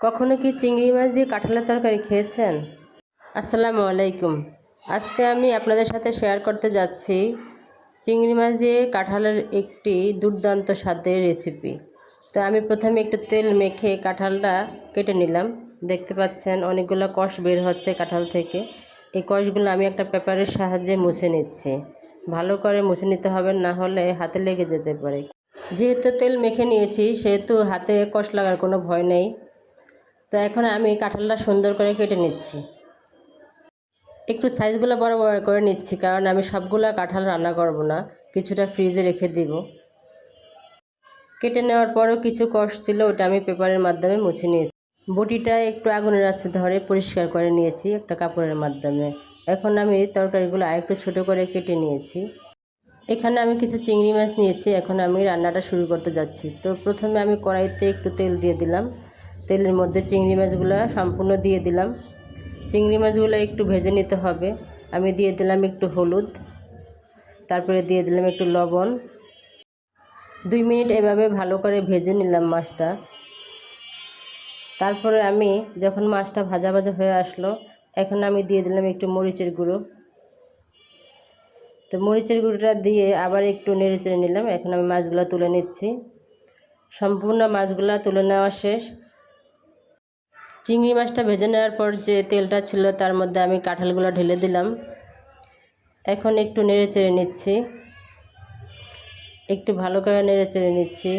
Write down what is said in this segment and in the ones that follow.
কখনো কি চিংড়ি মাছ দিয়ে কাঁঠালের তরকারি খেয়েছেন? আসসালামু আলাইকুম। আজকে আমি আপনাদের সাথে শেয়ার করতে যাচ্ছি চিংড়ি মাছ দিয়ে কাঁঠালের একটি দুর্দান্ত স্বাদের রেসিপি। তো আমি প্রথমে একটু তেল মেখে কাঁঠালটা কেটে নিলাম। দেখতে পাচ্ছেন অনেকগুলো কষ বের হচ্ছে কাঁঠাল থেকে। এই কষগুলো আমি একটা পেপারের সাহায্যে মুছে নিচ্ছি। ভালো করে মুছে নিতে হবে, না হলে হাতে লেগে যেতে পারে। যেহেতু তেল মেখে নিয়েছি সেহেতু হাতে কষ লাগার কোনো ভয় নেই। তো এখন আমি কাঁঠালটা সুন্দর করে কেটে নিচ্ছি। একটু সাইজগুলো বড় বড় করে নিচ্ছি, কারণ আমি সবগুলো কাঁঠাল রান্না করব না, কিছুটা ফ্রিজে রেখে দিব। কেটে নেওয়ার পরও কিছু কষ ছিল, ওটা আমি পেপারের মাধ্যমে মুছে নিয়েছি। বটিটা একটু আগুনের আঁচে ধরে পরিষ্কার করে নিয়েছি একটা কাপড়ের মাধ্যমে। এখন আমি তরকারিগুলো আরেকটু ছোট করে কেটে নিয়েছি। এখানে আমি কিছু চিংড়ি মাছ নিয়েছি। এখন আমি রান্নাটা শুরু করতে যাচ্ছি। তো প্রথমে আমি কড়াইতে একটু তেল দিয়ে দিলাম। তেলের মধ্যে চিংড়ি মাছগুলো সম্পূর্ণ দিয়ে দিলাম। চিংড়ি মাছগুলো একটু ভেজে নিতে হবে। আমি দিয়ে দিলাম একটু হলুদ, তারপরে দিয়ে দিলাম একটু লবণ। 2 মিনিট এভাবে ভালো করে ভেজে নিলাম মাছটা। তারপরে আমি যখন মাছটা ভাজা ভাজা হয়ে আসলো, এখন আমি দিয়ে দিলাম একটু মরিচের গুঁড়ো। তো মরিচের গুঁড়োটা দিয়ে আবার একটু নেড়ে চেড়ে নিলাম। এখন আমি মাছগুলো তুলে নিচ্ছি। সম্পূর্ণ মাছগুলো তুলে নেওয়া শেষ। চিংড়ি মাছটা ভেজে নেওয়ার পর যে তেলটা ছিল তার মধ্যে আমি কাঁঠালগুলো ঢেলে দিলাম। এখন একটু নেড়ে চেড়ে নিচ্ছি, একটু ভালো করে নেড়ে চেড়ে নিচ্ছি।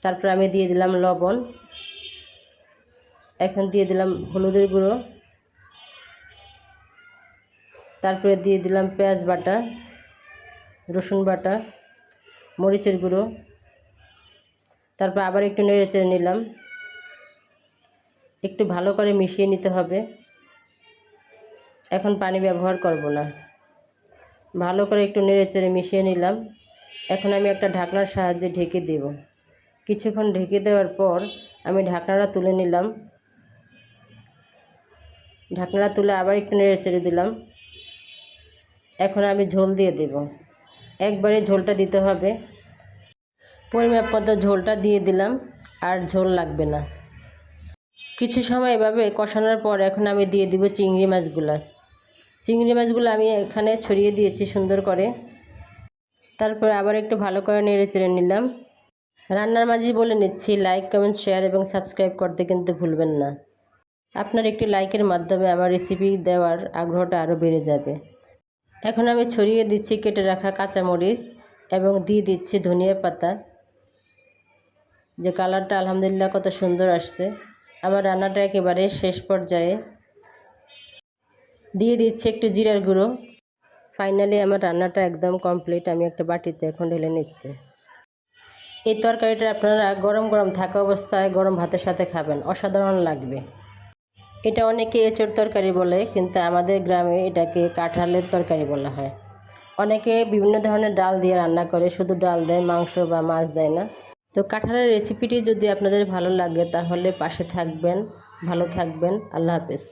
তারপর আমি দিয়ে দিলাম লবণ। এখন দিয়ে দিলাম হলুদের গুঁড়ো। তারপরে দিয়ে দিলাম পেঁয়াজ বাটা, রসুন বাটা, মরিচের গুঁড়ো। তারপর আবার একটু নেড়ে চেড়ে নিলাম। একটু ভালো করে মিশিয়ে নিতে হবে। এখন পানি ব্যবহার করব না। ভালো করে একটু নেড়ে চেড়ে মিশিয়ে নিলাম। এখন আমি একটা ঢাকনার সাহায্যে ঢেকে দেব। কিছুক্ষণ ঢেকে দেওয়ার পর আমি ঢাকনাটা তুলে নিলাম। ঢাকনাটা তুলে আবার একটু নেড়ে চেড়ে দিলাম। এখন আমি ঝোল দিয়ে দেব। একবারে ঝোলটা দিতে হবে। পরিমাপ মতো ঝোলটা দিয়ে দিলাম, আর ঝোল লাগবে না। কিছু সময় এভাবে কষানোর পর এখন আমি দিয়ে দিব চিংড়ি মাছগুলো। চিংড়ি মাছগুলো আমি এখানে ছড়িয়ে দিয়েছি সুন্দর করে। তারপর আবার একটু ভালো করে নেড়ে চেড়ে নিলাম। রান্নার মাঝেই বলে নিচ্ছি, লাইক, কমেন্ট, শেয়ার এবং সাবস্ক্রাইব করতে কিন্তু ভুলবেন না। আপনার একটি লাইকের মাধ্যমে আমার রেসিপি দেওয়ার আগ্রহটা আরও বেড়ে যাবে। এখন আমি ছড়িয়ে দিচ্ছি কেটে রাখা কাঁচামরিচ এবং দিয়ে দিচ্ছি ধনিয়া পাতা। যে কালারটা আলহামদুলিল্লাহ কত সুন্দর আসছে। আমার রান্নাটা একেবারে শেষ পর্যায়ে। দিয়ে দিচ্ছি একটু জিরার গুঁড়ো। ফাইনালি আমার রান্নাটা একদম কমপ্লিট। আমি একটা বাটিতে এখন ঢেলে নিচ্ছি। এই তরকারিটা আপনারা গরম গরম থাকা অবস্থায় গরম ভাতের সাথে খাবেন, অসাধারণ লাগবে। এটা অনেকে এঁচোড় তরকারি বলে, কিন্তু আমাদের গ্রামে এটাকে কাঁঠালের তরকারি বলা হয়। অনেকে বিভিন্ন ধরনের ডাল দিয়ে রান্না করে, শুধু ডাল দেয়, মাংস বা মাছ দেয় না। তো কাঁঠালের রেসিপিটি যদি আপনাদের ভালো লাগে তাহলে পাশে থাকবেন। ভালো থাকবেন। আল্লাহ হাফেজ।